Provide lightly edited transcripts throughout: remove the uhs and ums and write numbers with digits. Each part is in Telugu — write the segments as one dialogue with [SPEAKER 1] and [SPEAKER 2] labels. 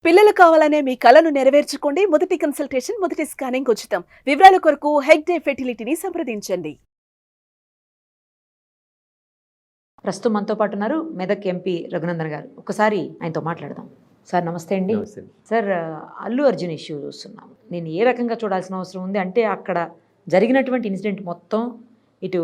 [SPEAKER 1] పిల్లలు కావాలనే మీ కలను నెరవేర్చుకోండి. మొదటి కన్సల్టేషన్, మొదటి స్కానింగ్ ఉచితం. వివరాల కొరకు హెగ్డే ఫెర్టిలిటీని సంప్రదించండి.
[SPEAKER 2] ప్రస్తుతం మనతో పాటు ఉన్నారు మెదక్ ఎంపీ రఘునందన్ గారు. ఒకసారి ఆయనతో మాట్లాడదాం. సార్ నమస్తే అండి.
[SPEAKER 3] నమస్తే.
[SPEAKER 2] సార్ అల్లు అర్జున్ ఇష్యూ చూస్తున్నాం. నేను ఏ రకంగా చూడాల్సిన అవసరం ఉంది అంటే అక్కడ జరిగినటువంటి ఇన్సిడెంట్ మొత్తం ఇటు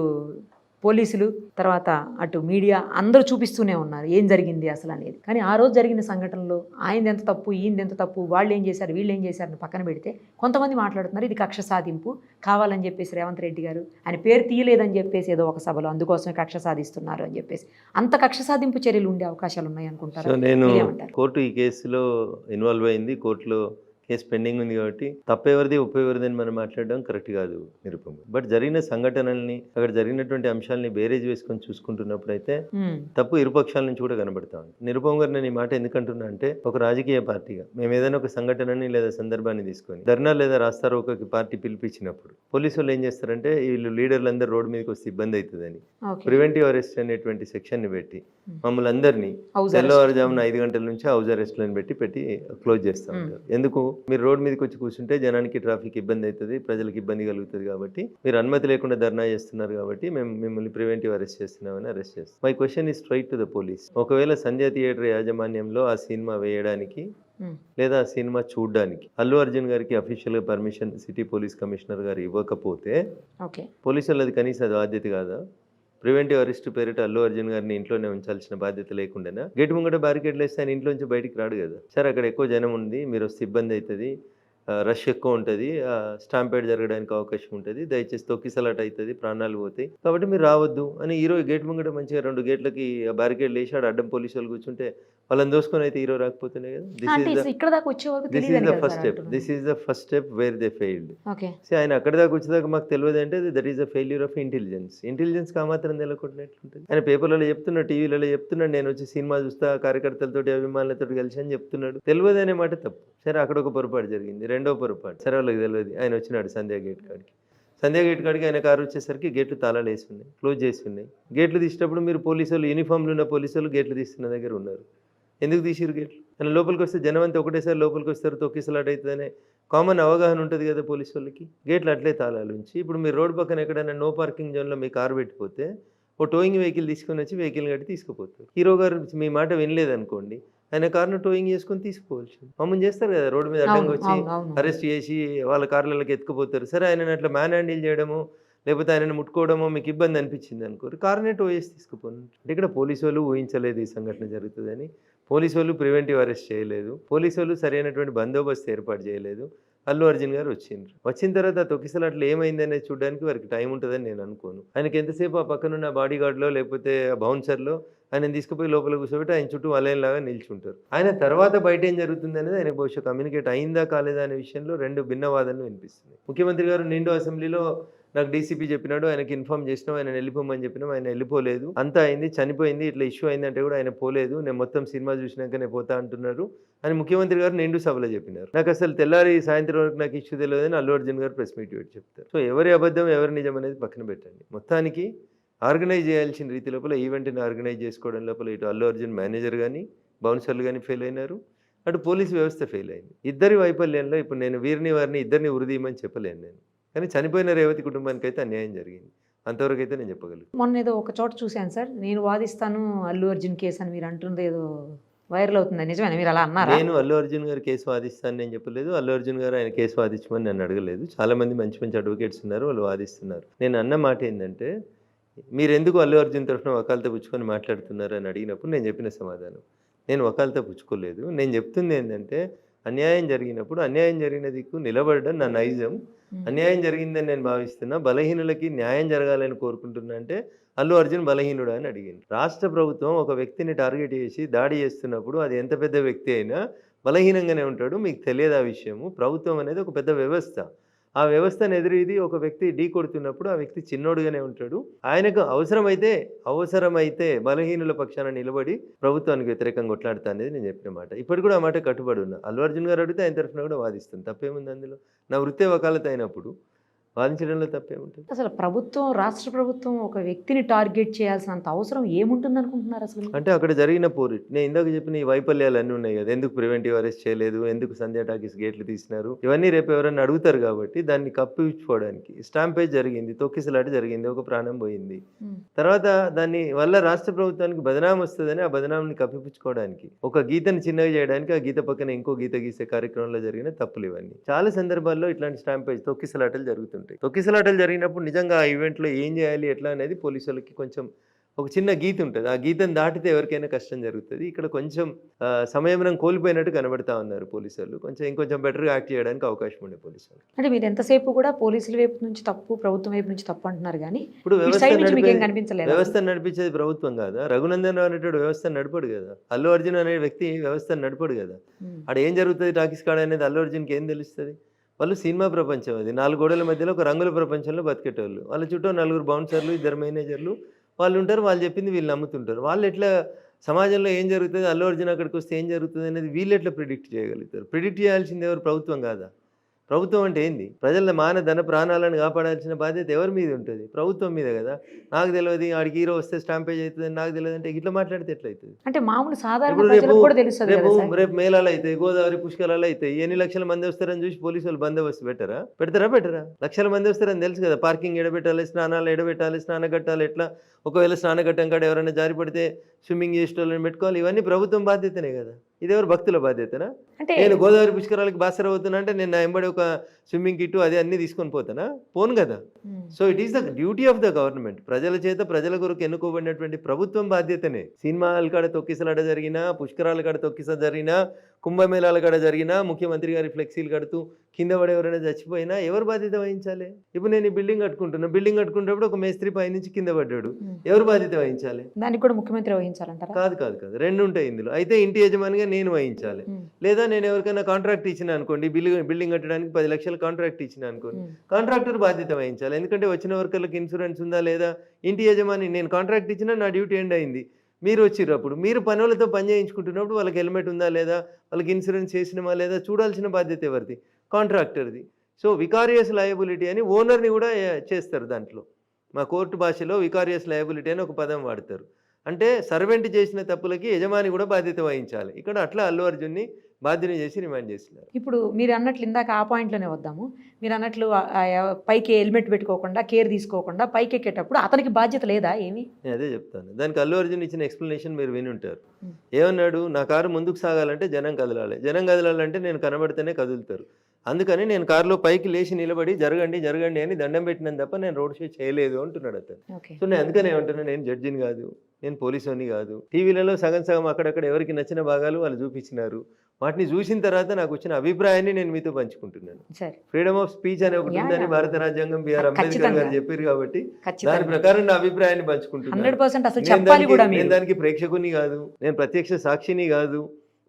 [SPEAKER 2] పోలీసులు తర్వాత అటు మీడియా అందరూ చూపిస్తూనే ఉన్నారు ఏం జరిగింది అసలు అనేది. కానీ ఆ రోజు జరిగిన సంఘటనలో ఆయనది ఎంత తప్పు, ఈయనది ఎంత తప్పు, వాళ్ళు ఏం చేశారు, వీళ్ళు ఏం చేశారని పక్కన పెడితే కొంతమంది మాట్లాడుతున్నారు ఇది కక్ష సాధింపు కావాలని చెప్పేసి రేవంత్ రెడ్డి గారు ఆయన పేరు తీయలేదని చెప్పేసి ఏదో ఒక సభలో అందుకోసమే కక్ష సాధిస్తున్నారు అని చెప్పేసి. అంత కక్ష సాధింపు చర్యలు ఉండే అవకాశాలు ఉన్నాయి అనుకుంటారు?
[SPEAKER 3] నేను కోర్టు ఈ కేసులో ఇన్వాల్వ్ అయింది, కోర్టులో కేసు పెండింగ్ ఉంది కాబట్టి తప్పెవరిది ఒప్పెవరిది అని మనం మాట్లాడడం కరెక్ట్ కాదు నిరుపమ. బట్ జరిగిన సంఘటనల్ని అక్కడ జరిగినటువంటి అంశాలని బేరేజ్ వేసుకొని చూసుకుంటున్నప్పుడు అయితే తప్పు ఇరుపక్షాల నుంచి కూడా కనబడతా ఉంది. నిరుపమ గారు నేను ఈ మాట ఎందుకంటున్నా అంటే ఒక రాజకీయ పార్టీగా మేము ఏదైనా ఒక సంఘటనని లేదా సందర్భాన్ని తీసుకొని ధర్నా లేదా రాస్తారోకోకి పార్టీ పిలిపించినప్పుడు పోలీసు వాళ్ళు ఏం చేస్తారంటే వీళ్ళు లీడర్లందరూ రోడ్డు మీదకి వస్తే ఇబ్బంది అవుతుందని ప్రివెంటివ్ అరెస్ట్ అనేటువంటి సెక్షన్ ని పెట్టి మమ్మల్ని అందరినీ తెల్లవారుజామున 5 గంటల నుంచి హౌస్ అరెస్ట్లను పెట్టి క్లోజ్ చేస్తూ ఉంటారు. ఎందుకు? మీరు రోడ్ మీదకి వచ్చి కూర్చుంటే జనానికి ట్రాఫిక్ ఇబ్బంది అవుతుంది, ప్రజలకు ఇబ్బంది కలుగుతుంది కాబట్టి మీరు అనుమతి లేకుండా ధర్నా చేస్తున్నారు కాబట్టి మేము మిమ్మల్ని ప్రివెంటివ్ అరెస్ట్ చేస్తున్నామని అరెస్ట్ చేస్తాం. My question is straight to the police. ఒకవేళ సంధ్య థియేటర్ యాజమాన్యంలో ఆ సినిమా వేయడానికి లేదా ఆ సినిమా చూడడానికి అల్లు అర్జున్ గారికి అఫీషియల్గా పర్మిషన్ సిటీ పోలీస్ కమిషనర్ గారు ఇవ్వకపోతే పోలీసులు అది కనీస బాధ్యత కాదా? ప్రివెంటివ్ అరెస్ట్ పేరిట అల్లు అర్జున్ గారిని ఇంట్లోనే ఉంచాల్సిన బాధ్యత లేకుండా గేట్ ముంగట బ్యారికేడ్లు వేస్తే ఆయన ఇంట్లోంచి బయటికి రాడు కదా. సరే అక్కడ ఎక్కువ జనం ఉంది, మీరు వస్తే ఇబ్బంది అవుతుంది, రష్ ఎక్కువ ఉంటుంది, స్టాంపేడ్ జరగడానికి అవకాశం ఉంటుంది, దయచేసి తొక్కిసలాట అవుతుంది, ప్రాణాలు పోతాయి కాబట్టి మీరు రావద్దు అని హీరో గేట్ ముంగట మంచిగా 2 గేట్లకి బ్యారికేడ్లు వేసాడు, అడ్డం పోలీసు వాళ్ళు కూర్చుంటే వాళ్ళని దోసుకొని అయితే హీరో రాకపోతేనే కదా. This is the first step where they failed. ఆయన అక్కడి దాకా వచ్చేదాకా మాకు తెలియదు అంటే that is the failure of intelligence కా మాత్రం తెలకొట్టినట్లుంటుంది. ఆయన పేపర్లలో చెప్తున్నాడు, టీవీలలో చెప్తున్నాడు, నేను వచ్చి సినిమా చూస్తా కార్యకర్తలతో అభిమానులతో కలిసి అని చెప్తున్నాడు. తెలియదు అనే మాట తప్పు. సరే అక్కడ ఒక పొరపాటు జరిగింది, రెండో పొరపాటు సరే వాళ్ళకి తెలియదు. ఆయన వచ్చినాడు సంధ్యా గేట్ కాడికి ఆయన కారు వచ్చేసరికి గేట్లు తాళాలు వేసి ఉన్నాయి, క్లోజ్ చేసి ఉన్నాయి. గేట్లు తీసేటప్పుడు మీరు పోలీసులు యూనిఫామ్లు ఉన్న పోలీసులు గేట్లు తీస్తున్న దగ్గర ఉన్నారు. ఎందుకు తీసిరు గేట్లు? ఆయన లోపలికి వస్తే జనం అంతా ఒకటేసారి లోపలికి వస్తారు, తొక్కిసలాట అవుతుందనే కామన్ అవగాహన ఉంటుంది కదా పోలీసు వాళ్ళకి. గేట్లు అట్లే తాళాలు ఉంచి ఇప్పుడు మీరు రోడ్ పక్కన ఎక్కడైనా నో పార్కింగ్ జోన్లో మీ కారు పెట్టిపోతే ఓ టోయింగ్ వెహికల్ తీసుకొని వచ్చి వెహికల్ కట్టి తీసుకుపోతారు. హీరో గారు మీ మాట వినలేదనుకోండి, ఆయన కారును టోయింగ్ చేసుకొని తీసుకోవచ్చు. మమ్మల్ని చేస్తారు కదా, రోడ్డు మీద అడ్డంగా వచ్చి అరెస్ట్ చేసి వాళ్ళ కార్లలోకి ఎత్తుకుపోతారు. సరే ఆయనను అట్లా మ్యాన్ హ్యాండిల్ చేయడము లేకపోతే ఆయనను ముట్టుకోవడమో మీకు ఇబ్బంది అనిపించింది అనుకోరు, కారునే టో చేసి తీసుకుపోను. అంటే ఇక్కడ పోలీసు వాళ్ళు ఊహించలేదు ఈ సంఘటన జరుగుతుందని, పోలీసు వాళ్ళు ప్రివెంటివ్ అరెస్ట్ చేయలేదు, పోలీసు వాళ్ళు సరైనటువంటి బందోబస్తు ఏర్పాటు చేయలేదు. అల్లు అర్జున్ గారు వచ్చిన తర్వాత తొక్కిసలాట్లు ఏమైంది అనేది చూడడానికి వారికి టైం ఉంటుందని నేను అనుకోను. ఆయనకి ఎంతసేపు ఆ పక్కనున్న బాడీ గార్డ్లో లేకపోతే బౌన్సర్లో ఆయన తీసుకుపోయి లోపల కూర్చోబెట్టి ఆయన చుట్టూ వలయంలాగా నిల్చుంటారు. ఆయన తర్వాత బయట ఏం జరుగుతుంది అనేది ఆయనకు బహుశా కమ్యూనికేట్ అయిందా కాలేదా అనే విషయంలో 2 భిన్న వాదనలు వినిపిస్తున్నాయి. ముఖ్యమంత్రి గారు నిండు అసెంబ్లీలో నాకు డీసీపీ చెప్పినాడు, ఆయనకి ఇన్ఫార్మ్ చేసినాం, ఆయన వెళ్ళిపోమని చెప్పినాం, ఆయన వెళ్ళిపోలేదు, అంతా అయింది, చనిపోయింది, ఇట్లా ఇష్యూ అయింది అంటే కూడా ఆయన పోలేదు, నేను మొత్తం సినిమా చూసినాకనే పోతా అంటున్నారు అని ముఖ్యమంత్రి గారు నిండు సభలో చెప్పినారు. నాకు అసలు తెల్లారి సాయంత్రం వరకు నాకు ఇష్యూ తెలియదని అల్లు అర్జున్ గారు ప్రెస్ మీట్ పెట్టి చెప్తారు. సో ఎవరి అబద్ధం ఎవరి నిజం అనేది పక్కన పెట్టండి. మొత్తానికి ఆర్గనైజ్ చేయాల్సిన రీతి లోపల ఈవెంట్ని ఆర్గనైజ్ చేసుకోవడం లోపల ఇటు అల్లు అర్జున్ మేనేజర్ కానీ బౌన్సర్లు కానీ ఫెయిల్ అయినారు, అటు పోలీసు వ్యవస్థ ఫెయిల్ అయింది. ఇద్దరి వైఫల్యంలో ఇప్పుడు నేను వీరిని వారిని ఇద్దరిని ఉరిదీయమని చెప్పలేను నేను, కానీ చనిపోయిన రేవతి కుటుంబానికి అయితే అన్యాయం జరిగింది, అంతవరకు అయితే నేను చెప్పగలను.
[SPEAKER 2] మొన్న ఏదో ఒక చోట చూశాను సార్, నేను వాదిస్తాను అల్లు అర్జున్ కేసు అని మీరు అంటుంది ఏదో వైరల్ అవుతుంది, నిజమేనా? మీరు అలా అన్నారు?
[SPEAKER 3] నేను అల్లు అర్జున్ గారు కేసు వాదిస్తాను నేను చెప్పలేదు, అల్లు అర్జున్ గారు ఆయన కేసు వాదించమని నన్ను అడగలేదు. చాలా మంది మంచి మంచి అడ్వకేట్స్ ఉన్నారు, వాళ్ళు వాదిస్తున్నారు. నేను అన్న మాట ఏంటంటే మీరు ఎందుకు అల్లు అర్జున్ తరఫున వకాలతో పుచ్చుకొని మాట్లాడుతున్నారు అని అడిగినప్పుడు నేను చెప్పిన సమాధానం, నేను వకాలతో పుచ్చుకోలేదు. నేను చెప్తుంది ఏంటంటే అన్యాయం జరిగినప్పుడు అన్యాయం జరిగిన దిక్కు నిలబడడం నా నైజం, అన్యాయం జరిగిందని నేను భావిస్తున్నా, బలహీనులకి న్యాయం జరగాలని కోరుకుంటున్నా అంటే అల్లు అర్జున్ బలహీనుడా అని అడిగింది. రాష్ట్ర ప్రభుత్వం ఒక వ్యక్తిని టార్గెట్ చేసి దాడి చేస్తున్నప్పుడు అది ఎంత పెద్ద వ్యక్తి అయినా బలహీనంగానే ఉంటాడు, మీకు తెలియదు ఆ విషయము. ప్రభుత్వం అనేది ఒక పెద్ద వ్యవస్థ, ఆ వ్యవస్థను ఎదురీది ఒక వ్యక్తి ఢీ కొడుతున్నప్పుడు ఆ వ్యక్తి చిన్నోడుగానే ఉంటాడు. ఆయనకు అవసరమైతే బలహీనుల పక్షాన నిలబడి ప్రభుత్వానికి వ్యతిరేకంగా కొట్లాడుతా అనేది నేను చెప్పిన మాట. ఇప్పుడు కూడా ఆ మాట కట్టుబడి ఉన్నా. అల్లు అర్జున్ గారు అడిగితే ఆయన తరఫున కూడా వాదిస్తుంది, తప్పేముంది అందులో. నా వృత్తే వకాలత అయినప్పుడు వాదించడంలో తప్పేముంటుంది?
[SPEAKER 2] అసలు ప్రభుత్వం, రాష్ట్ర ప్రభుత్వం ఒక వ్యక్తిని టార్గెట్ చేయాల్సినంత అవసరం ఏముంటుంది అనుకుంటున్నారు అసలు?
[SPEAKER 3] అంటే అక్కడ జరిగిన పోరు, నేను ఇందాక చెప్పిన ఈ వైఫల్యాలు అన్నీ ఉన్నాయి కదా, ఎందుకు ప్రివెంటివ్ అరెస్ట్ చేయలేదు, ఎందుకు సంధ్య టాకీస్ గేట్లు తీసినారు, ఇవన్నీ రేపు ఎవరైనా అడుగుతారు కాబట్టి దాన్ని కప్పిపుచ్చుకోవడానికి స్టాంపేజ్ జరిగింది, తొక్కిసలాట జరిగింది, ఒక ప్రాణం పోయింది. తర్వాత దాన్ని వల్ల రాష్ట్ర ప్రభుత్వానికి బదనాం వస్తుందని ఆ బదనాంని కప్పిపుచ్చుకోవడానికి, ఒక గీతను చిన్నగా చేయడానికి ఆ గీత పక్కన ఇంకో గీత గీసే కార్యక్రమంలో జరిగిన తప్పులు ఇవన్నీ. చాలా సందర్భాల్లో ఇట్లాంటి స్టాంపేజ్ తొక్కిసలాటలు జరుగుతుంటాయి. తొక్కిసలాటలు జరిగినప్పుడు నిజంగా ఆ ఈవెంట్లో ఏం చేయాలి ఎట్లా అనేది పోలీసులకి కొంచెం ఒక చిన్న గీత ఉంటుంది, ఆ గీతను దాటితే ఎవరికైనా కష్టం జరుగుతుంది. ఇక్కడ కొంచెం సమయం కోల్పోయినట్టు కనబడతా ఉన్నారు పోలీసులు. ఇంకొంచెం బెటర్గా యాక్ట్ చేయడానికి అవకాశం ఉండే పోలీసులు.
[SPEAKER 2] అంటే మీరు ఎంతసేపు కూడా పోలీసుల వైపు నుంచి తప్పు, ప్రభుత్వం వైపు నుంచి తప్పు అంటున్నారు, కానీ
[SPEAKER 3] ఇప్పుడు
[SPEAKER 2] కనిపించలేదు.
[SPEAKER 3] వ్యవస్థను నడిపించేది ప్రభుత్వం కాదా? రఘునందన్ అనేటువంటి వ్యవస్థను నడపడు కదా, అల్లు అర్జున్ అనే వ్యక్తి వ్యవస్థను నడపడు కదా. అక్కడ ఏం జరుగుతుంది టాకీస్ కాడ అనేది అల్లు అర్జున్కి ఏం తెలుస్తుంది? వాళ్ళు సినిమా ప్రపంచం, అది 4 గోడల మధ్యలో ఒక రంగుల ప్రపంచంలో బతికేటోళ్ళు. వాళ్ళ చుట్టూ 4 బౌన్సర్లు, 2 మేనేజర్లు వాళ్ళు ఉంటారు. వాళ్ళు చెప్పింది వీళ్ళు నమ్ముతుంటారు. వాళ్ళు ఎట్లా సమాజంలో ఏం జరుగుతుంది, అల్లు అర్జున్ అక్కడికి వస్తే ఏం జరుగుతుంది అనేది వీళ్ళు ఎట్లా ప్రిడిక్ట్ చేయగలుగుతారు? ప్రిడిక్ట్ చేయాల్సింది ఎవరు? ప్రభుత్వం కాదా? ప్రభుత్వం అంటే ఏంది? ప్రజల ధన ప్రాణాలను కాపాడాల్సిన బాధ్యత ఎవరి మీద ఉంటుంది? ప్రభుత్వం మీద కదా. నాకు తెలియదు ఆడికి హీరో వస్తే స్టాంపేజ్ అవుతుంది, నాకు తెలియదు అంటే ఇట్లా మాట్లాడితే ఎట్లయితుంది?
[SPEAKER 2] అంటే మామూలు సాధారణ
[SPEAKER 3] రేపు మేళాలు అవుతాయి, గోదావరి పుష్కరాలు అవుతాయి, ఎన్ని లక్షల మంది వస్తారని చూసి పోలీసు వాళ్ళు బందోబస్తు పెడతారా? లక్షల మంది వస్తారని తెలుసు కదా. పార్కింగ్ ఎడబెట్టాలి, స్నానాలు ఎడబెట్టాలి, స్నానగట్టాలి, ఎట్లా ఒకవేళ స్నానఘట్టం కాడ ఎవరైనా జారి పడితే స్విమ్మింగ్ చేసేటోళ్ళని పెట్టుకోవాలి. ఇవన్నీ ప్రభుత్వం బాధ్యతనే కదా. ఇదెవరు భక్తుల బాధ్యతనా? నేను గోదావరి పుష్కరాలకి బాసర అవుతున్నా అంటే నేను నా ఎంబడి ఒక స్విమ్మింగ్ కిట్టు అది అన్ని తీసుకొని పోను కదా. So it is the duty of the government. ప్రజల చేత ప్రజల కొరకు ఎన్నుకోబడినటువంటి ప్రభుత్వం బాధ్యతనే. సినిమాల కాడ తొక్కిసలాట జరిగినా, పుష్కరాల కాడ తొక్కిస జరిగినా, కుంభమేళాల కాడ జరిగినా, ముఖ్యమంత్రి గారి ఫ్లెక్సీలు కడుతూ కింద పడి ఎవరైనా చచ్చిపోయినా ఎవరు బాధ్యత వహించాలి? ఇప్పుడు నేను ఈ బిల్డింగ్ కట్టుకుంటున్నప్పుడు ఒక మేస్త్రి పై నుంచి కింద పడ్డాడు, ఎవరు బాధ్యత వహించాలి?
[SPEAKER 2] దానికి కూడా ముఖ్యమంత్రి వహించాలంటారా?
[SPEAKER 3] కాదు, 2 ఉంటాయి ఇందులో. అయితే ఇంటి యజమానిగా నేను వహించాలి, లేదా నేను ఎవరికైనా కాంట్రాక్ట్ ఇచ్చిన అనుకోండి, బిల్డింగ్ కట్టడానికి 10 లక్షలు కాంట్రాక్ట్ ఇచ్చిన అనుకోండి, కాంట్రాక్టర్ బాధ్యత వహించాలి. ఎందుకంటే వచ్చిన వర్కర్లకు ఇన్సూరెన్స్ ఉందా లేదా? ఇంటి యజమాని నేను కాంట్రాక్ట్ ఇచ్చినా నా డ్యూటీ ఎండ్ అయింది, మీరు వచ్చినప్పుడు మీరు పనులతో పని చేయించుకుంటున్నప్పుడు వాళ్ళకి హెల్మెట్ ఉందా లేదా, వాళ్ళకి ఇన్సూరెన్స్ చేసినమా లేదా చూడాల్సిన బాధ్యత ఎవరిది? కాంట్రాక్టర్ది. సో వికారియస్ లయబిలిటీ అని ఓనర్ని కూడా చేస్తారు. దాంట్లో మా కోర్టు భాషలో వికారియస్ లయబిలిటీ అని ఒక పదం వాడతారు. అంటే సర్వెంట్ చేసిన తప్పులకి యజమాని కూడా బాధ్యత వహించాలి. ఇక్కడ అట్లా అల్లు అర్జున్ని బాధ్యత చేసి రిమాండ్ చేస్తున్నారు.
[SPEAKER 2] ఇప్పుడు మీరు అన్నట్లు ఇందాక ఆ పాయింట్లోనే వద్దాము. మీరు అన్నట్లు పైకి హెల్మెట్ పెట్టుకోకుండా, కేర్ తీసుకోకుండా పైకి ఎక్కేటప్పుడు అతనికి బాధ్యత లేదా ఏమి?
[SPEAKER 3] నేను అదే చెప్తాను. దానికి అల్లు అర్జున్ ఇచ్చిన ఎక్స్ప్లెనేషన్ మీరు విని ఉంటారు. ఏమన్నాడు? నా కారు ముందుకు సాగాలంటే జనం కదలాలంటే నేను కనబడితేనే కదులుతారు, అందుకని నేను కారులో పైకి లేచి నిలబడి జరగండి అని దండం పెట్టినాను తప్ప నేను రోడ్ షో చేయలేదు అంటున్నాడు అతను. సో నేను అందుకనే ఏమంటున్నాను, నేను జడ్జిని కాదు, నేను పోలీసుని కాదు. టీవీలలో సగం అక్కడక్కడ ఎవరికి నచ్చిన భాగాలు వాళ్ళు చూపించినారు. వాటిని చూసిన తర్వాత నాకు వచ్చిన అభిప్రాయాన్ని నేను మీతో పంచుకుంటున్నాను. ఫ్రీడమ్ ఆఫ్ స్పీచ్ అనే ఒకటి ఉందని భారత రాజ్యాంగం బిఆర్ అంబేద్కర్ గారు చెప్పారు కాబట్టి దాని ప్రకారం నా అభిప్రాయాన్ని పంచుకుంటున్నాను. నేను దానికి ప్రేక్షకుని కాదు, నేను ప్రత్యక్ష సాక్షిని కాదు.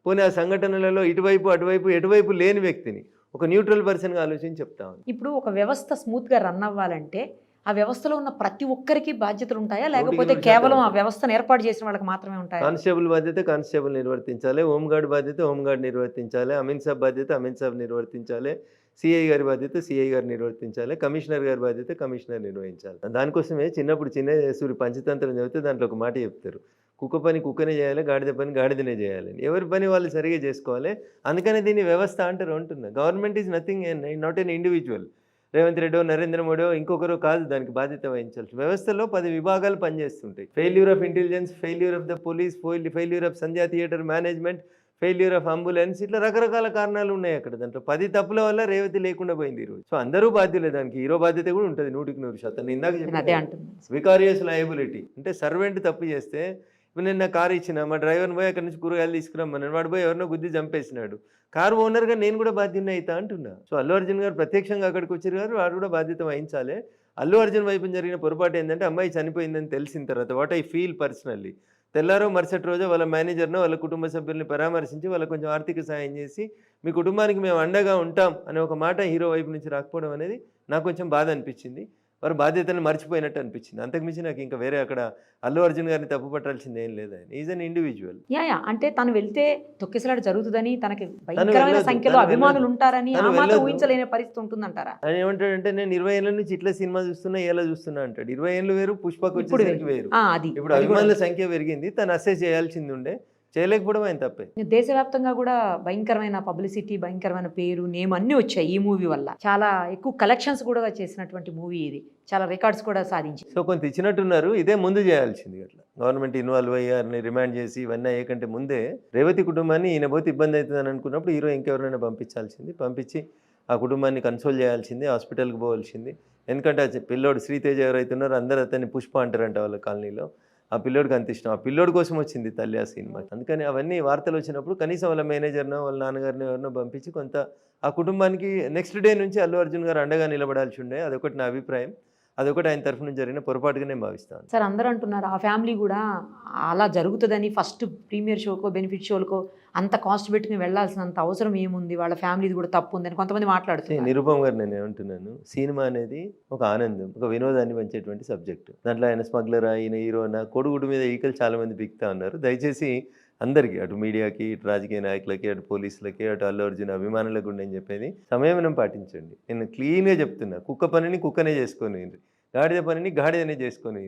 [SPEAKER 3] పోనీ ఆ సంఘటనలలో ఇటువైపు అటువైపు ఎటువైపు లేని వ్యక్తిని ఒక న్యూట్రల్ పర్సన్గా ఆలోచించి చెప్తాను.
[SPEAKER 2] ఇప్పుడు ఒక వ్యవస్థ స్మూత్గా రన్ అవ్వాలంటే ఆ వ్యవస్థలో ఉన్న ప్రతి ఒక్కరికి బాధ్యతలు ఉంటాయా, లేకపోతే కేవలం ఆ వ్యవస్థను ఏర్పాటు చేసిన వాళ్ళకి మాత్రమే ఉంటాయా?
[SPEAKER 3] కానిస్టేబుల్ బాధ్యత కానిస్టేబుల్ నిర్వర్తించాలి, హోంగార్డ్ బాధ్యత హోంగార్డ్ నిర్వర్తించాలి, అమీన్ సాబ్ బాధ్యత అమీన్ సాబ్ నిర్వర్తించాలి, సిఐ గారి బాధ్యత సిఐ గారు నిర్వర్తించాలి, కమిషనర్ గారి బాధ్యత కమిషనర్ నిర్వహించాలి. దానికోసమే చిన్నప్పుడు చిన్న పంచతంత్రం చదివితే దాంట్లో ఒక మాట చెప్తారు, కుక్క పని కుక్కనే చేయాలి, గాడిద పని గాడిదనే చేయాలని. ఎవరి పని వాళ్ళు సరిగా చేసుకోవాలి. అందుకని దీన్ని వ్యవస్థ అంటారు అంటున్నా. Government is nothing, not an individual. Revanth రెడ్డో నరేంద్ర మోడో ఇంకొకరు కాదు దానికి బాధ్యత వహించాల్సి. వ్యవస్థలో 10 విభాగాలు పనిచేస్తుంటాయి. Failure of intelligence, failure of the police, failure of Sandhya theatre management, failure of ambulance, ఇట్లా రకరకాల కారణాలు ఉన్నాయి అక్కడ. దాంట్లో 10 తప్పుల వల్ల రేవతి లేకుండా పోయింది ఈరోజు. సో అందరూ బాధ్యులే, దానికి హీరో బాధ్యత కూడా ఉంటుంది 100%. ఇందాక చెప్పాను వికారియస్ లయబిలిటీ అంటే సర్వెంట్ తప్పు చేస్తే, ఇప్పుడు నేను నా కారు ఇచ్చిన మా డ్రైవర్ని పోయి అక్కడి నుంచి కూరగాయలు తీసుకురమ్మన్నాడు, వాడు పోయి ఎవరినో గుద్ది చంపేసినాడు, కారు ఓనర్గా నేను కూడా బాధ్యత అవుతా అంటున్నా. సో అల్లు అర్జున్ గారు ప్రత్యక్షంగా అక్కడికి వచ్చారు గారు, వాడు కూడా బాధ్యత వహించాలి. అల్లు అర్జున్ వైపు జరిగిన పొరపాటు ఏంటంటే అమ్మాయి చనిపోయిందని తెలిసిన తర్వాత వాట్ ఐ ఫీల్ పర్సనల్లీ, తెల్లారో మరుసటి రోజు వాళ్ళ మేనేజర్ను వాళ్ళ కుటుంబ సభ్యుల్ని పరామర్శించి వాళ్ళకు కొంచెం ఆర్థిక సాయం చేసి మీ కుటుంబానికి మేము అండగా ఉంటాం అనే ఒక మాట హీరో వైపు నుంచి రాకపోవడం అనేది నాకు కొంచెం బాధ అనిపించింది. వారి బాధ్యతను మర్చిపోయినట్టు అనిపించింది. అంతకుమించి నాకు ఇంకా వేరే అక్కడ అల్లు అర్జున్ గారిని తప్పు పట్టాల్సింది ఏం లేదు. ఆయన ఈజ్ అన్ ఇండివిజువల్.
[SPEAKER 2] యా అంటే తను వెళ్తే తొక్కిసలాట జరుగుతుందని, తనకి భయంకరమైన
[SPEAKER 3] వెళ్ళొద్దు,
[SPEAKER 2] సంఖ్యలో
[SPEAKER 3] తను
[SPEAKER 2] అభిమానులు
[SPEAKER 3] వెళ్ళొద్దు.
[SPEAKER 2] ఉంటారని ఆ
[SPEAKER 3] తను
[SPEAKER 2] మాత్రం
[SPEAKER 3] వెళ్ళొద్దు.
[SPEAKER 2] ఊహించలేని పరిస్థితి ఉంటుందంటారా?
[SPEAKER 3] ఆయన ఏమంటాడంటే నేను 20 ఏళ్ళ నుంచి ఇట్లా సినిమా చూస్తున్నా ఎలా చూస్తున్నా అంటాడు. 20 ఏళ్ళు వేరు, పుష్పకు
[SPEAKER 2] ఇప్పుడు
[SPEAKER 3] వచ్చేసరికి వేరు.
[SPEAKER 2] అది
[SPEAKER 3] ఇప్పుడు అభిమానుల సంఖ్య పెరిగింది, తను అసెస్ చేయాల్సింది ఉండే, చేయలేకపోవడం ఆయన తప్పే.
[SPEAKER 2] దేశవ్యాప్తంగా కూడా భయంకరమైన పబ్లిసిటీ, భయంకరమైన పేరు, నేమ్ అన్నీ వచ్చాయి ఈ మూవీ వల్ల. చాలా ఎక్కువ కలెక్షన్స్ కూడా చేసినటువంటి మూవీ ఇది, చాలా రికార్డ్స్ కూడా సాధించింది.
[SPEAKER 3] సో కొంత ఇచ్చినట్టున్నారు, ఇదే ముందు చేయాల్సింది. అట్లా గవర్నమెంట్ ఇన్వాల్వ్ అయ్యారని రిమాండ్ చేసి ఇవన్నీ అయ్యేకంటే ముందే రేవతి కుటుంబాన్ని ఈయన పోతే ఇబ్బంది అవుతుందని అనుకున్నప్పుడు హీరో ఇంకెవరైనా పంపించాల్సింది, పంపించి ఆ కుటుంబాన్ని కన్సోల్ చేయాల్సింది, హాస్పిటల్కి పోవాల్సింది. ఎందుకంటే ఆ పిల్లోడు శ్రీతేజ ఎవరైతే ఉన్నారో అందరూ అతన్ని పుష్ప అంటారంట వాళ్ళ కాలనీలో. ఆ పిల్లోడికి అంత ఇష్టం, ఆ పిల్లోడి కోసం వచ్చింది తల్లి ఆ సినిమా. అందుకని అవన్నీ వార్తలు వచ్చినప్పుడు కనీసం వాళ్ళ మేనేజర్నో వాళ్ళ నాన్నగారిని ఎవరినో పంపించి కొంత ఆ కుటుంబానికి నెక్స్ట్ డే నుంచి అల్లు అర్జున్ గారు అండగా నిలబడాల్సి ఉండే. అదొకటి నా అభిప్రాయం, అదొకటి ఆయన తరఫున జరిగిన పొరపాటుగా నేను భావిస్తాను.
[SPEAKER 2] సార్ అందరూ అంటున్నారు ఆ ఫ్యామిలీ కూడా అలా జరుగుతుందని, ఫస్ట్ ప్రీమియర్ షోకో బెనిఫిట్ షోలకో అంత కాస్ట్ పెట్టుకుని వెళ్ళాల్సినంత అవసరం ఏముంది, వాళ్ళ ఫ్యామిలీది కూడా తప్పు ఉందని కొంతమంది మాట్లాడుతున్నారు.
[SPEAKER 3] నిరుపమ్ గారు నేను ఏమంటున్నాను, సినిమా అనేది ఒక ఆనందం, ఒక వినోదాన్ని పంచేటువంటి సబ్జెక్టు. దాంట్లో ఆయన స్మగ్లర్, ఆయన హీరోనా, కొడుగుడు మీద ఈకలు చాలా మంది బిక్తా ఉన్నారు. దయచేసి అందరికీ, అటు మీడియాకి, ఇటు రాజకీయ నాయకులకి, అటు పోలీసులకి, అటు అల్లు అర్జున్ అభిమానులకు నేను చెప్పేది సంయమనం పాటించండి. నేను క్లీన్గా చెప్తున్నా, కుక్క పనిని కుక్కనే చేసుకొని, గాడిద పనిని గాడిదనే చేసుకొని.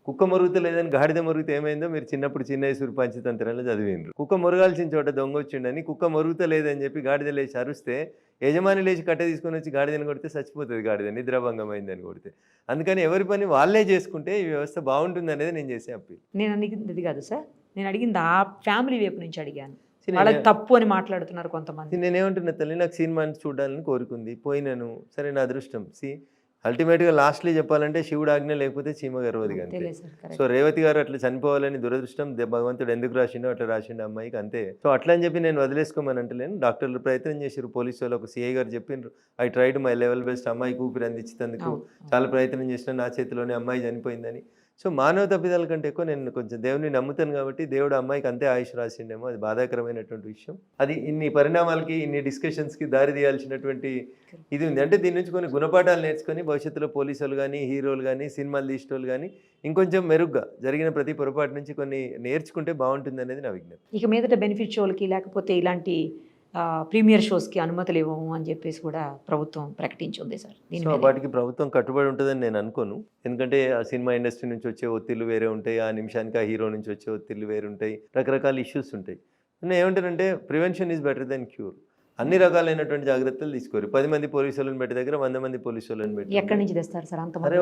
[SPEAKER 3] కుక్క మొరుగుతలేదని గాడిద మొరుగుతే ఏమైందో మీరు చిన్నప్పుడు చిన్నేశ్వరి పంచతంత్రంలో చదివిండ్రు. కుక్క మొరగాల్సిన చోట దొంగ వచ్చిండని కుక్క మొరుగుతలేదని చెప్పి గాడిద లేచి అరుస్తే యజమాని లేచి కట్టె తీసుకొని వచ్చి గాడిదని కొడితే చచ్చిపోతుంది గాడిద, నిద్రాభంగం అయిందని కొడితే. అందుకని ఎవరి పని వాళ్ళే చేసుకుంటే ఈ వ్యవస్థ బాగుంటుంది అనేది నేను చేసే అప్పీల్.
[SPEAKER 2] నేను అడిగింది కాదు సార్, నేను అడిగింది ఆ ఫ్యామిలీ వైపు నుంచి అడిగాను. వాళ్ళకి తప్పు అని మాట్లాడుతున్నారు కొంతమంది.
[SPEAKER 3] నేనేమంటున్నా తల్లి, నాకు సినిమాని చూడాలని కోరుకుంది, పోయినాను, సరే నా అదృష్టం. అల్టిమేట్గా లాస్ట్లీ చెప్పాలంటే శివుడు ఆజ్ఞ లేకపోతే చీమ గర్వది అంతే. సో రేవతి గారు అట్లా చనిపోవాలని దురదృష్టం భగవంతుడు ఎందుకు రాసిండో అట్లా రాసిండు అమ్మాయికి, అంతే. సో అట్లా అని చెప్పి నేను వదిలేసుకోమని అంటలేను. డాక్టర్లు ప్రయత్నం చేశారు, పోలీసు వాళ్ళు, ఒక సిఐ గారు చెప్పిండ్రు, I tried my level best, అమ్మాయికి ఊపిరి అందించేందుకు చాలా ప్రయత్నం చేసిన, నా చేతిలోనే అమ్మాయి చనిపోయిందని. సో మానవ తప్పిదాల కంటే ఎక్కువ నేను కొంచెం దేవుని నమ్ముతాను కాబట్టి దేవుడు అమ్మాయికి అంతే ఆయుష్ రాసిండేమో. అది బాధాకరమైనటువంటి విషయం. అది ఇన్ని పరిణామాలకి, ఇన్ని డిస్కషన్స్కి దారి తీయాల్సినటువంటి ఇది ఉంది. అంటే దీని నుంచి కొన్ని గుణపాఠాలు నేర్చుకొని భవిష్యత్తులో పోలీసులు కానీ, హీరోలు కానీ, సినిమాలు తీసేటోళ్ళు కానీ ఇంకొంచెం మెరుగ్గా జరిగిన ప్రతి పొరపాటు నుంచి కొన్ని నేర్చుకుంటే బాగుంటుంది అనేది నా విజ్ఞప్తి.
[SPEAKER 2] ఇక మీదట బెనిఫిట్ షోలకి లేకపోతే ఇలాంటి ప్రీమియర్ షోస్కి అనుమతులు ఇవ్వము అని చెప్పేసి కూడా ప్రభుత్వం ప్రకటించింది సార్.
[SPEAKER 3] సో వాటికి ప్రభుత్వం కట్టుబడి ఉంటుందని నేను అనుకోను. ఎందుకంటే ఆ సినిమా ఇండస్ట్రీ నుంచి వచ్చే ఒత్తిళ్లు వేరే ఉంటాయి, ఆ నిమిషానికి ఆ హీరో నుంచి వచ్చే ఒత్తిళ్లు వేరు ఉంటాయి, రకరకాల ఇష్యూస్ ఉంటాయి. నేను ఏమంటానంటే prevention is better then cure. అన్ని రకాలైనటువంటి జాగ్రత్తలు తీసుకోరు. 10 మంది పోలీసు వాళ్ళని పెట్టి దగ్గర 100 మంది పోలీసు వాళ్ళని పెట్టి
[SPEAKER 2] ఎక్కడి నుంచి తెస్తారు సార్?
[SPEAKER 3] అరే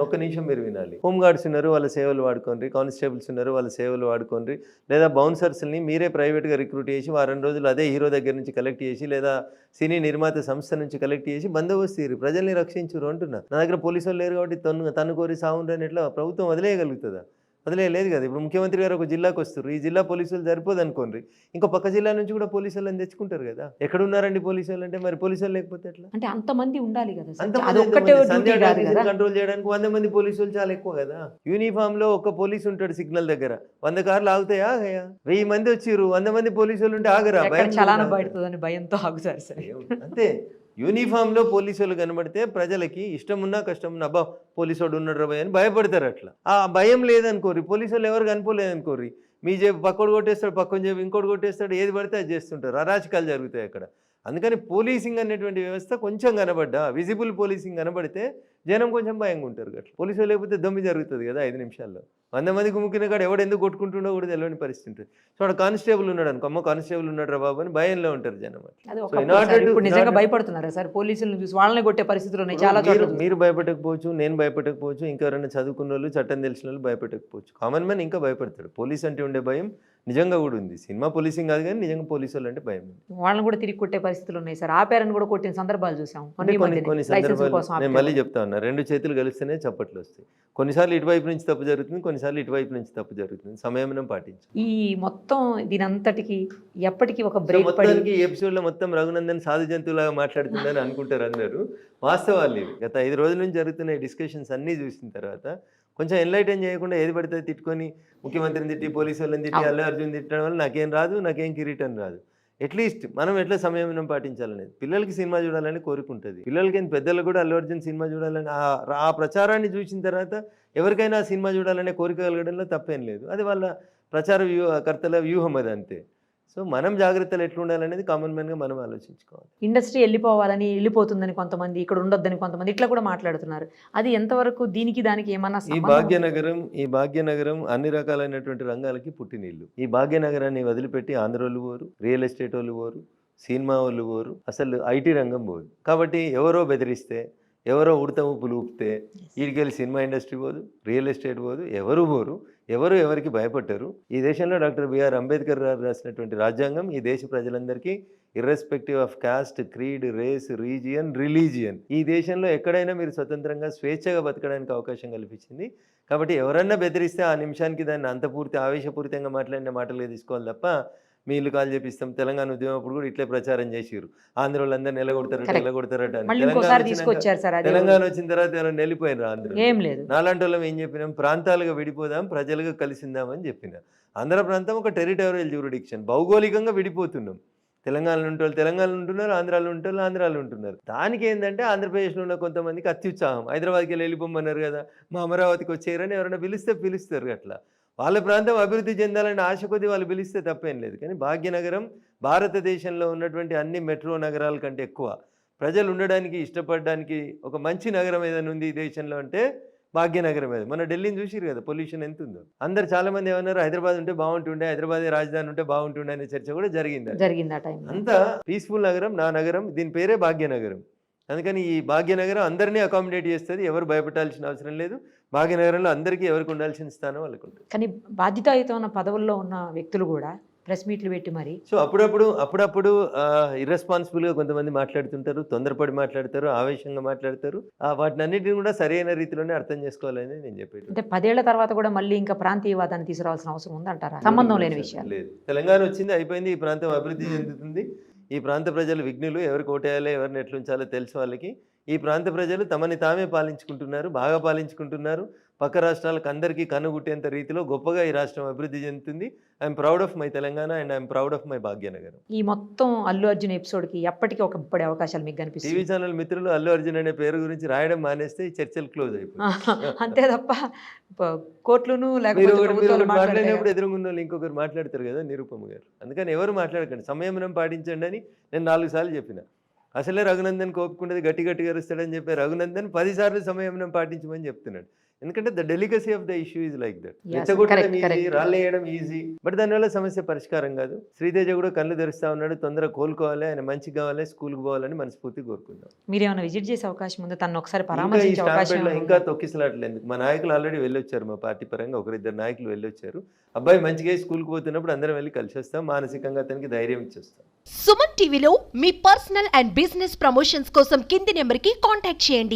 [SPEAKER 3] ఒక నిమిషం మీరు వినాలి. హోమ్ గార్డ్స్ ఉన్నారు, వాళ్ళ సేవలు వాడుకోండి. కానిస్టేబుల్స్ ఉన్నారు, వాళ్ళ సేవలు వాడుకోండి. లేదా బౌన్సర్స్ని మీరే ప్రైవేట్గా రిక్రూట్ చేసి వారం రోజులు అదే హీరో దగ్గర నుంచి కలెక్ట్ చేసి, లేదా సినీ నిర్మాత సంస్థ నుంచి కలెక్ట్ చేసి బందోబస్తు ప్రజల్ని రక్షించురు అంటున్నా. నా దగ్గర పోలీసు వాళ్ళు లేరు కాబట్టి తను కోరి సాగుండని ఎట్లా ప్రభుత్వం వదిలేయగలుగుతుందా? వదిలేదు కదా. ఇప్పుడు ముఖ్యమంత్రి గారు ఒక జిల్లాకు వస్తారు, ఈ జిల్లా పోలీసులు సరిపోదు అనుకోండి, ఇంకో పక్క జిల్లా నుంచి కూడా పోలీసు వాళ్ళని తెచ్చుకుంటారు కదా. ఎక్కడ ఉన్నారండి పోలీసు వాళ్ళు అంటే? మరి పోలీసు వాళ్ళు లేకపోతే ఎట్లా?
[SPEAKER 2] అంటే అంతమంది ఉండాలి కదా.
[SPEAKER 3] కంట్రోల్ చేయడానికి 100 మంది పోలీసు వాళ్ళు చాలా ఎక్కువ కదా. యూనిఫామ్ లో ఒక పోలీసు ఉంటాడు సిగ్నల్ దగ్గర, 100 కార్లు ఆగుతాయా? 1000 మంది వచ్చిర్రు, 100 మంది పోలీసు వాళ్ళు ఉంటే ఆగరా?
[SPEAKER 2] భయంతో ఆగుతారు సార్.
[SPEAKER 3] అంతే. యూనిఫామ్లో పోలీసు వాళ్ళు కనబడితే ప్రజలకి ఇష్టం ఉన్నా కష్టం ఉన్నా అబ్బా పోలీసు వాడు ఉన్నాడు రాబోయ్ అని భయపడతారు. అట్లా ఆ భయం లేదనుకోరి, పోలీసు వాళ్ళు ఎవరు కనిపోలేదనుకోరి, మీ జేబు పక్కోడు కొట్టేస్తాడు, పక్కన జేబు ఇంకోటి కొట్టేస్తాడు, ఏది పడితే అది చేస్తుంటారు, అరాచకాలు జరుగుతాయి అక్కడ. అందుకని పోలీసింగ్ అనేటువంటి వ్యవస్థ కొంచెం కనబడ్డా, విజిబుల్ పోలీసింగ్ కనబడితే జనం కొంచెం భయంగా ఉంటారు. అట్లా పోలీసు లేకపోతే దమ్మి జరుగుతుంది కదా 5 నిమిషాల్లో. 100 మంది గుమ్ముకిన కాడ ఎవడు ఎందుకు కొట్టుకుంటుండో కూడా తెలియని పరిస్థితి ఉంటుంది. సో అక్కడ కానిస్టేబుల్ ఉన్నాడు అనుకో, అమ్మ కానిస్టేబుల్ ఉన్నాడు రా బాబు అని భయంలో ఉంటారు జనం.
[SPEAKER 2] నిజంగా భయపడుతున్నారా సార్ పోలీసులను చూసి? వాళ్ళని కొట్టే పరిస్థితులు ఉన్నాయి చాలా చోట్ల.
[SPEAKER 3] మీరు భయపడకపోవచ్చు, నేను భయపడకపోవచ్చు, ఇంకెవరైనా చదువుకున్న వాళ్ళు, చట్టం తెలిసిన వాళ్ళు భయపడకపోవచ్చు. కామన్ మ్యాన్ ఇంకా భయపడతాడు. పోలీస్ అంటే ఉండే భయం నిజంగా కూడా ఉంది. సినిమా పోలీసింగ్ కాదు కానీ నిజంగా పోలీసు వాళ్ళు అంటే భయం ఉంది.
[SPEAKER 2] వాళ్ళని కూడా తిరిగి కొట్టే పరిస్థితులు ఉన్నాయి సార్. ఆపారని కూడా కొట్టిన సందర్భాలు చూసాం.
[SPEAKER 3] కొన్ని సందర్భాలు నేను మళ్ళీ చెప్తా ఉన్నా, 2 చేతులు కలిస్తేనే చప్పట్లు వస్తాయి. కొన్నిసార్లు ఇటువైపు నుంచి తప్పు జరుగుతుంది, కొన్నిసార్లు ఇటువైపు నుంచి తప్పు జరుగుతుంది. సమయం పాటించి
[SPEAKER 2] ఈ మొత్తం దీనంతటికి ఎప్పటికీ ఒక బ్రేక్
[SPEAKER 3] మొత్తానికి ఎపిసోడ్ లో మొత్తం రఘునందన్ సాధు జంతువులాగా మాట్లాడుతుందని అనుకుంటారు అందరూ. వాస్తవాలు ఇవి. గత 5 రోజుల నుంచి జరుగుతున్న డిస్కషన్స్ అన్నీ చూసిన తర్వాత కొంచెం ఎన్లైటన్ చేయకుండా ఏది పడితే తిట్టుకొని ముఖ్యమంత్రిని తిట్టి, పోలీసు వాళ్ళని తిట్టి, అల్లు అర్జున్ తిట్టడం వల్ల నాకేం రాదు, నాకేం కిరీటం రాదు. అట్లీస్ట్ మనం ఎట్లా సంయమనం పాటించాలనేది. పిల్లలకి సినిమా చూడాలని కోరుకుంటుంది, పిల్లలకి పెద్దలు కూడా అల్లు అర్జున్ సినిమా చూడాలని ఆ ప్రచారాన్ని చూసిన తర్వాత ఎవరికైనా ఆ సినిమా చూడాలనే కోరిక కలగడంలో తప్పేం లేదు. అది వాళ్ళ ప్రచార కర్తల వ్యూహం అది అంతే. సో మనం జాగ్రత్తలు ఎట్లా ఉండాలనేది కామన్ మ్యాన్గా మనం ఆలోచించుకోవాలి.
[SPEAKER 2] ఇండస్ట్రీ వెళ్ళిపోతుందని కొంతమంది, ఇక్కడ ఉండొద్దని కొంతమంది ఇట్లా కూడా మాట్లాడుతున్నారు. అది ఎంతవరకు దీనికి దానికి ఏమన్నా
[SPEAKER 3] ఈ భాగ్యనగరం అన్ని రకాలైనటువంటి రంగాలకి పుట్టినిల్లు. ఈ భాగ్యనగరాన్ని వదిలిపెట్టి ఆంధ్రోళ్ళు పోరు, రియల్ ఎస్టేట్ వాళ్ళు పోరు, సినిమా వాళ్ళు పోరు, అసలు ఐటీ రంగం పోరు. కాబట్టి ఎవరో బెదిరిస్తే, ఎవరో ఉడత ఊపులు ఊపితే వీడికెళ్ళి సినిమా ఇండస్ట్రీ పోదు, రియల్ ఎస్టేట్ పోదు, ఎవరు పోరు, ఎవరు ఎవరికి భయపడ్డారు. ఈ దేశంలో డాక్టర్ బిఆర్ అంబేద్కర్ గారు రాసినటువంటి రాజ్యాంగం ఈ దేశ ప్రజలందరికీ irrespective of caste, creed, race, region, religion ఈ దేశంలో ఎక్కడైనా మీరు స్వతంత్రంగా స్వేచ్ఛగా బతకడానికి అవకాశం కల్పించింది. కాబట్టి ఎవరన్నా బెదిరిస్తే ఆ నిమిషానికి దాన్ని అంత ఆవేశపూరితంగా మాట్లాడిన మాటలుగా తీసుకోవాలి తప్ప మీ ఇల్లు కాల్ చేపిస్తాం. తెలంగాణ ఉద్యమం అప్పుడు కూడా ఇట్లే ప్రచారం చేసిరు, ఆంధ్ర వాళ్ళందరూ నిలగొడతారట తెలంగాణ వచ్చిన తర్వాత ఎవరైనా వెళ్ళిపోయినారు ఆంధ్ర. నాలాంటి వాళ్ళం ఏం చెప్పినాం, ప్రాంతాలుగా విడిపోదాం, ప్రజలుగా కలిసిందామని చెప్పిన. ఆంధ్ర ప్రాంతం ఒక టెరిటోరియల్ జ్యూరిడిక్షన్, భౌగోళికంగా విడిపోతున్నాం. తెలంగాణలో ఉంటే వాళ్ళు తెలంగాణలో ఉంటున్నారు, ఆంధ్రాలో ఉంటే వాళ్ళు ఆంధ్రాలో ఉంటున్నారు. దానికి ఏంటంటే ఆంధ్రప్రదేశ్లో ఉన్న కొంతమందికి అత్యుత్సాహం, హైదరాబాద్కి వెళ్ళిపోమన్నారు కదా, మా అమరావతికి వచ్చేయరని ఎవరైనా పిలుస్తారు. అట్లా వాళ్ళ ప్రాంతం అభివృద్ధి చెందాలని ఆశ కొద్దీ వాళ్ళు పిలిస్తే తప్పేం లేదు. కానీ భాగ్యనగరం భారతదేశంలో ఉన్నటువంటి అన్ని మెట్రో నగరాల కంటే ఎక్కువ ప్రజలు ఉండడానికి ఇష్టపడడానికి ఒక మంచి నగరం ఏదైనా ఉంది ఈ దేశంలో అంటే భాగ్యనగరం. అది మన ఢిల్లీని చూసిరు కదా, పొల్యూషన్ ఎంత ఉందో. అందరు చాలా మంది ఏమన్నారు, హైదరాబాద్ ఉంటే బాగుంటుండే, హైదరాబాద్ రాజధాని ఉంటే బాగుంటుండే అనే చర్చ కూడా జరిగింది. అంత పీస్ఫుల్ నగరం నా నగరం, దీని పేరే భాగ్యనగరం. అందుకని ఈ భాగ్యనగరం అందరినీ అకామిడేట్ చేస్తుంది, ఎవరు భయపడాల్సిన అవసరం లేదు. భాగ్యనగరంలో అందరికీ ఎవరికి ఉండాల్సిన స్థానం వాళ్ళకు ఉంటుంది.
[SPEAKER 2] కానీ బాధ్యతాయుతమైన పదవుల్లో ఉన్న వ్యక్తులు కూడా ప్రెస్ మీట్లు పెట్టి మరి
[SPEAKER 3] సో అప్పుడప్పుడు ఇర్రెస్పాన్సిబుల్గా కొంతమంది మాట్లాడుతుంటారు, తొందరపడి మాట్లాడతారు, ఆవేశంగా మాట్లాడతారు. వాటిని అన్నింటినీ కూడా సరైన రీతిలోనే అర్థం చేసుకోవాలని నేను చెప్పేది.
[SPEAKER 2] అంటే 10 ఏళ్ల తర్వాత కూడా మళ్ళీ ఇంకా ప్రాంతీయవాదాన్ని తీసుకురావాల్సిన అవసరం ఉందంటారా? సంబంధం లేని విషయం
[SPEAKER 3] లేదు. తెలంగాణ వచ్చింది, అయిపోయింది, ఈ ప్రాంతం అభివృద్ధి చెందుతుంది. ఈ ప్రాంత ప్రజలు విఘ్నులు, ఎవరికి ఓటేయాలో ఎవరిని ఎట్లుంచాలో తెలుసు వాళ్ళకి. ఈ ప్రాంత ప్రజలు తమని తామే పాలించుకుంటున్నారు, బాగా పాలించుకుంటున్నారు. పక్క రాష్ట్రాలకు అందరికీ కనుగుట్టేంత రీతిలో గొప్పగా ఈ రాష్ట్రం అభివృద్ధి చెందుతుంది. I'm proud of my Telangana and I'm proud of my Bhagyanagaram.
[SPEAKER 2] ఈ మొత్తం అల్లు అర్జున్ ఎపిసోడ్కి ఎప్పటికీ పడే అవకాశాలు మీకు కనిపిస్తాయి?
[SPEAKER 3] టీవీ ఛానల్ మిత్రులు అల్లు అర్జున్ అనే పేరు గురించి రాయడం మానేస్తే ఈ చర్చలు క్లోజ్ అయిపోయి
[SPEAKER 2] అంతే తప్ప కోర్టులను
[SPEAKER 3] మాట్లాడినప్పుడు ఎదురుగున్న వాళ్ళు ఇంకొకరు మాట్లాడతారు కదా, నిరూపమ గారు. అందుకని ఎవరు మాట్లాడకండి, సంయమనం పాటించండి అని నేను 4 సార్లు చెప్పిన. అసలే రఘునందన్ కోపుకుంటుంది, గట్టిగా అరుస్తాడని చెప్పి రఘునందన్ 10 సార్లు సంయమనం పాటించమని చెప్తున్నాడు. ఎందుకంటే the delicacy of the issue is like that. రెచ్చగొట్టడం ఈజీ, రాళ్ళేయడం ఈజీ, బట్ దానివల్ల సమస్య పరిష్కారం కాదు. శ్రీతేజ కూడా కళ్ళు తెరుస్తా ఉన్నాడు, తొందరగా కోలుకోవాలి, ఆయన మంచి కావాలి, స్కూల్కి పోవాలని మనస్ఫూర్తి కోరుకుందాం.
[SPEAKER 2] మీరు ఏమైనా విజిట్ చేసే అవకాశం ఉందో, తను ఒకసారి పరామర్శించే అవకాశం?
[SPEAKER 3] ఇంకా తొక్కిసలాట్లేదు. మా నాయకులు ఆల్రెడీ వెళ్ళొచ్చారు, మా పార్టీ పరంగా 1-2 నాయకులు వెళ్ళొచ్చారు. అబ్బాయి మంచిగా స్కూల్కి పోతున్నప్పుడు అందరం వెళ్ళి కలిసి వస్తాం, మానసికంగా అతనికి ధైర్యం ఇచ్చేస్తాం.
[SPEAKER 4] సుమన్ టీవీలో మీ పర్సనల్ అండ్ బిజినెస్ ప్రమోషన్స్ కోసం కింది నెంబర్కి కాంటాక్ట్ చేయండి.